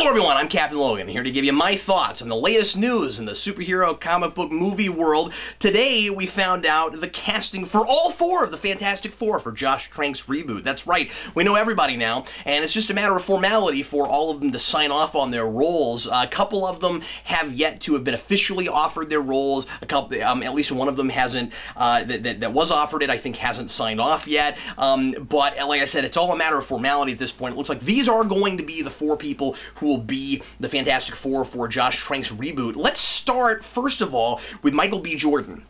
Hello everyone, I'm Captain Logan, here to give you my thoughts on the latest news in the superhero comic book movie world. Today we found out the casting for all four of the Fantastic Four for Josh Trank's reboot. That's right, we know everybody now, and it's just a matter of formality for all of them to sign off on their roles. A couple of them have yet to have been officially offered their roles. A couple, at least one of them hasn't, that was offered it, I think hasn't signed off yet. But like I said, it's all a matter of formality at this point. It looks like these are going to be the four people who will be the Fantastic Four for Josh Trank's reboot. Let's start, first of all, with Michael B. Jordan,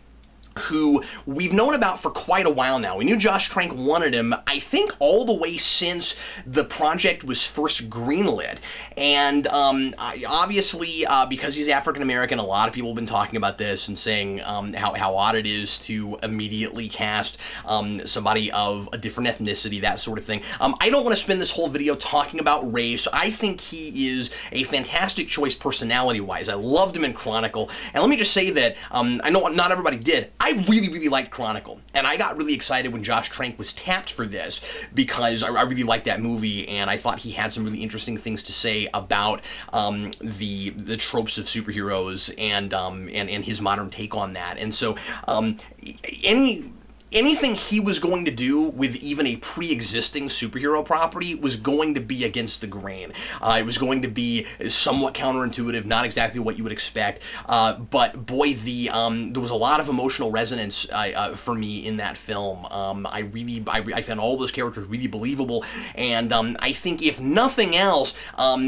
who we've known about for quite a while now. We knew Josh Trank wanted him, I think, all the way since the project was first greenlit. And obviously, because he's African-American, a lot of people have been talking about this and saying how odd it is to immediately cast somebody of a different ethnicity, that sort of thing. I don't want to spend this whole video talking about race. I think he is a fantastic choice personality-wise. I loved him in Chronicle. And let me just say that, I know not everybody did. I really liked Chronicle, and I got really excited when Josh Trank was tapped for this because I really liked that movie, and I thought he had some really interesting things to say about the tropes of superheroes and his modern take on that. And so anything he was going to do with even a pre-existing superhero property was going to be against the grain. It was going to be somewhat counterintuitive, not exactly what you would expect, but boy, there was a lot of emotional resonance for me in that film. I found all those characters really believable, and I think if nothing else,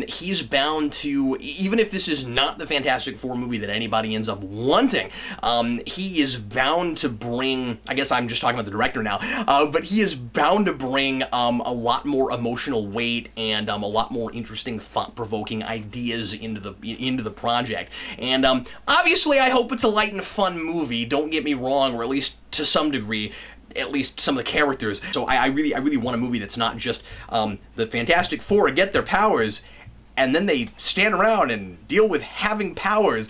he's bound to, even if this is not the Fantastic Four movie that anybody ends up wanting, he is bound to bring, I guess I'm just talking about the director now, but he is bound to bring a lot more emotional weight and a lot more interesting, thought-provoking ideas into the project. And obviously, I hope it's a light and fun movie. Don't get me wrong, or at least to some degree. At least some of the characters. So I really want a movie that's not just the Fantastic Four get their powers and then they stand around and deal with having powers.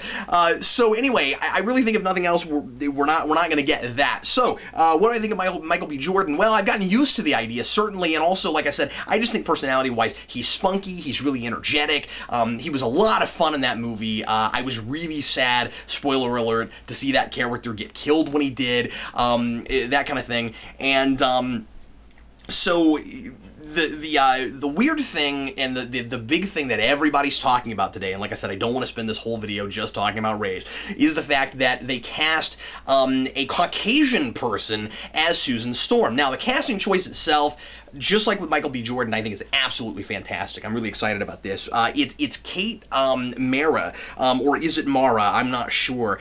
So anyway, I really think if nothing else, we're not going to get that. So what do I think of Michael B. Jordan? Well, I've gotten used to the idea, certainly, and also, like I said, I just think personality-wise, he's spunky, he's really energetic. He was a lot of fun in that movie. I was really sad, spoiler alert, to see that character get killed when he did, that kind of thing. And so the weird thing and the big thing that everybody's talking about today, and like I said, I don't want to spend this whole video just talking about race, is the fact that they cast a Caucasian person as Susan Storm. Now, the casting choice itself, just like with Michael B. Jordan, I think is absolutely fantastic. I'm really excited about this. It's Kate Mara, or is it Mara? I'm not sure.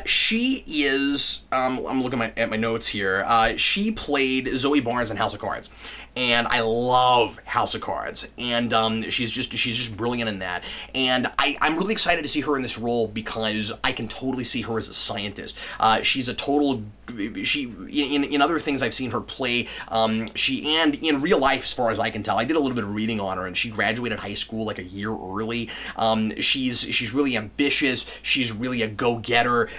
She is, I'm looking at my notes here. She played Zoe Barnes in House of Cards, and I love House of Cards, and she's just brilliant in that. And I'm really excited to see her in this role because I can totally see her as a scientist. She's a total, in other things I've seen her play, and in real life, as far as I can tell, I did a little bit of reading on her, and she graduated high school like a year early. She's really ambitious. She's really a go-getter.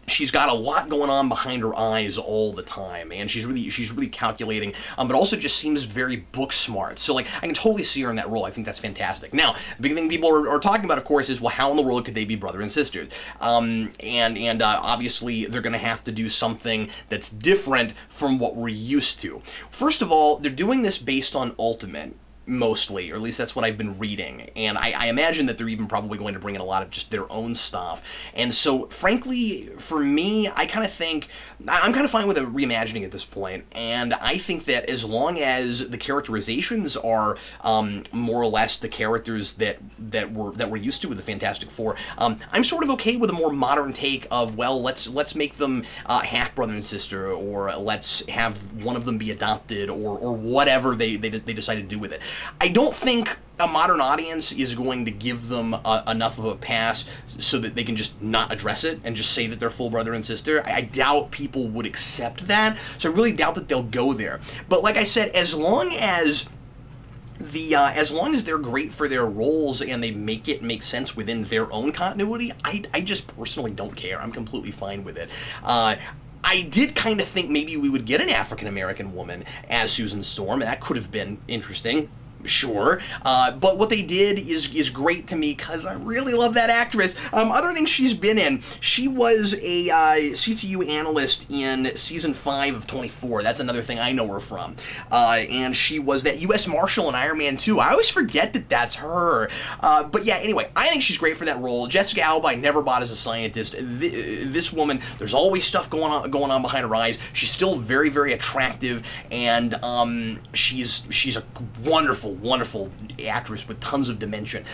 She's got a lot going on behind her eyes all the time, and she's really calculating, but also just seems very book smart. So, like, I can totally see her in that role. I think that's fantastic. Now, the big thing people are talking about, of course, is, well, how in the world could they be brother and sisters? Obviously, they're going to have to do something that's different from what we're used to. First of all, they're doing this based on Ultimate, mostly, or at least that's what I've been reading, and I imagine that they're even probably going to bring in a lot of just their own stuff. And so, frankly, for me, I kind of think I'm kind of fine with a reimagining at this point, and I think that as long as the characterizations are more or less the characters that we're used to with the Fantastic Four, I'm sort of okay with a more modern take of, well, let's make them half brother and sister, or let's have one of them be adopted, or whatever they decide to do with it. I don't think a modern audience is going to give them enough of a pass so that they can just not address it and just say that they're full brother and sister. I doubt people would accept that, so I really doubt that they'll go there. But like I said, as long as they're great for their roles and they make it make sense within their own continuity, I just personally don't care. I'm completely fine with it. I did kind of think maybe we would get an African-American woman as Susan Storm, and that could have been interesting. Sure, but what they did is great to me because I really love that actress. Other things she's been in, she was a CTU analyst in season 5 of 24. That's another thing I know her from. And she was that U.S. Marshal in Iron Man 2. I always forget that that's her. But yeah, anyway, I think she's great for that role. Jessica Alba, I never bought as a scientist. This woman, there's always stuff going on behind her eyes. She's still very, very attractive, and she's a wonderful actress with tons of dimension.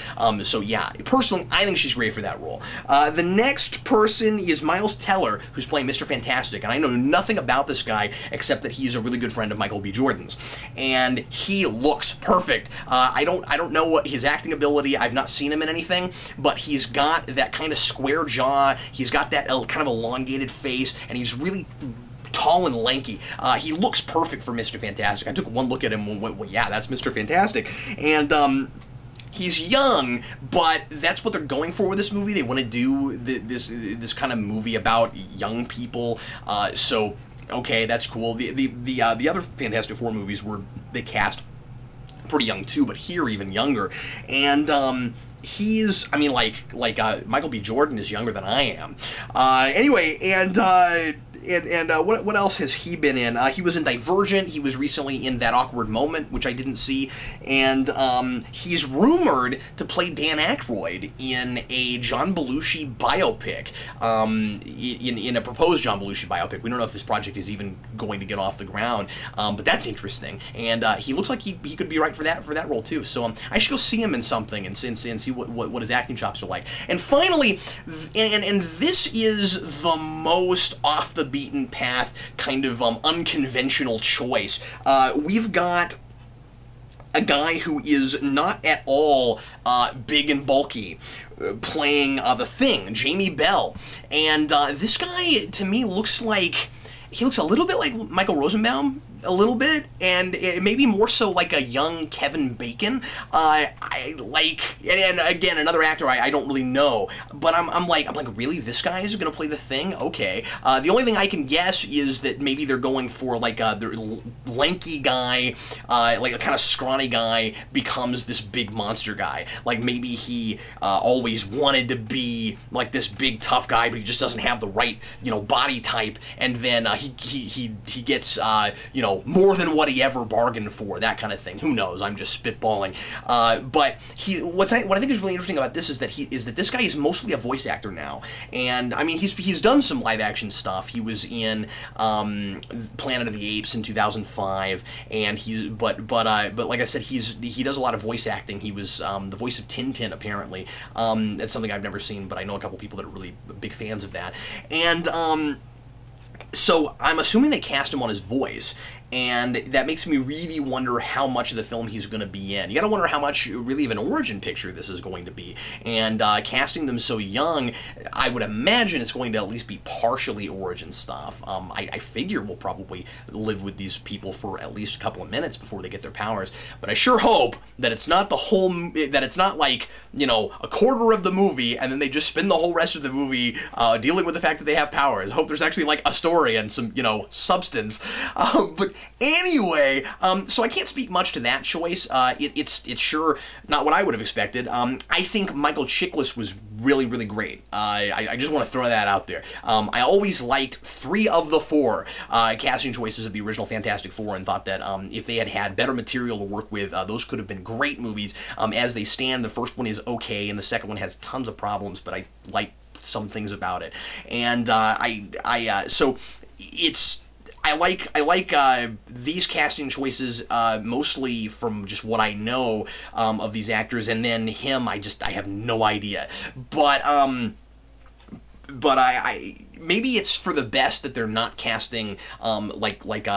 So yeah, personally, I think she's great for that role. The next person is Miles Teller, who's playing Mr. Fantastic, and I know nothing about this guy except that he's a really good friend of Michael B. Jordan's, and he looks perfect. I don't know what his acting ability. I've not seen him in anything, but he's got that kind of square jaw. He's got that kind of elongated face, and he's really tall and lanky. He looks perfect for Mr. Fantastic. I took one look at him and went, well, yeah, that's Mr. Fantastic. And he's young, but that's what they're going for with this movie. They want to do this kind of movie about young people. So okay, that's cool. The other Fantastic Four movies they cast pretty young too, but here even younger. And he's, I mean, like Michael B. Jordan is younger than I am. Anyway, and what else has he been in? He was in Divergent. He was recently in That Awkward Moment, which I didn't see. And he's rumored to play Dan Aykroyd in a John Belushi biopic, in a proposed John Belushi biopic. We don't know if this project is even going to get off the ground, but that's interesting. And he looks like he could be right for that role too. So I should go see him in something and see what his acting chops are like. And finally, and this is the most off the beaten path kind of unconventional choice. We've got a guy who is not at all big and bulky, playing The Thing, Jamie Bell. And this guy, to me, looks like, he looks a little bit like Michael Rosenbaum, a little bit, and maybe more so like a young Kevin Bacon. And again, another actor I don't really know, but I'm like, really, this guy is gonna play The Thing? Okay. The only thing I can guess is that maybe they're going for like the lanky guy, like a kind of scrawny guy becomes this big monster guy. Like maybe he always wanted to be like this big tough guy, but he just doesn't have the right, body type, and then he gets more than what he ever bargained for, that kind of thing. Who knows? I'm just spitballing. But what I think is really interesting about this is that this guy is mostly a voice actor now, and I mean he's done some live action stuff. He was in Planet of the Apes in 2005, and but like I said, he does a lot of voice acting. He was the voice of Tintin apparently. That's something I've never seen, but I know a couple people that are really big fans of that, and so I'm assuming they cast him on his voice, and that makes me really wonder how much of the film he's going to be in. You got to wonder how much really of an origin picture this is going to be. And casting them so young, I would imagine it's going to at least be partially origin stuff. I figure we'll probably live with these people for at least a couple of minutes before they get their powers. But I sure hope that it's not that it's not like, a quarter of the movie and then they just spend the whole rest of the movie dealing with the fact that they have powers. I hope there's actually like a story and some, substance. But anyway, so I can't speak much to that choice. It's sure not what I would have expected. I think Michael Chiklis was really, really great. I just want to throw that out there. I always liked 3 of the 4 casting choices of the original Fantastic Four, and thought that if they had better material to work with, those could have been great movies. As they stand, the first one is okay, and the second one has tons of problems, but I like some things about it. And so it's... I like these casting choices mostly from just what I know of these actors, and then him, I have no idea. But I maybe it's for the best that they're not casting like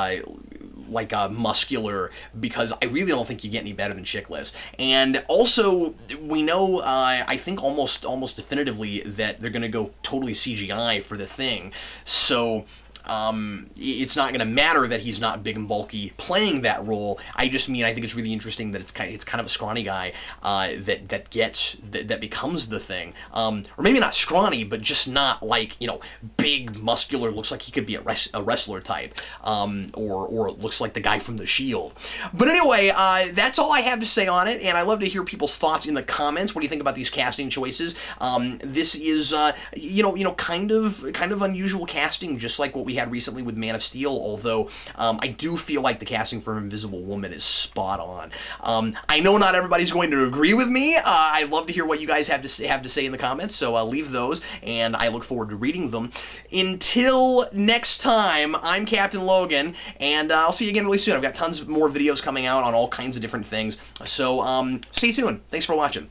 a muscular, because I really don't think you get any better than Chiklis. And also, we know, I think almost definitively that they're going to go totally CGI for The Thing. So it's not going to matter that he's not big and bulky playing that role. I just mean I think it's really interesting that it's kind of a scrawny guy that becomes the Thing, or maybe not scrawny, but just not like, you know, big, muscular, looks like he could be a wrestler type, or looks like the guy from The Shield. But anyway, that's all I have to say on it, and I love to hear people's thoughts in the comments. What do you think about these casting choices? This is, you know, kind of unusual casting, just like what we had recently with Man of Steel. Although I do feel like the casting for Invisible Woman is spot on. I know not everybody's going to agree with me. I'd love to hear what you guys have to say in the comments. So leave those, and I look forward to reading them. Until next time, I'm Captain Logan, and I'll see you again really soon. I've got tons more videos coming out on all kinds of different things. So stay tuned. Thanks for watching.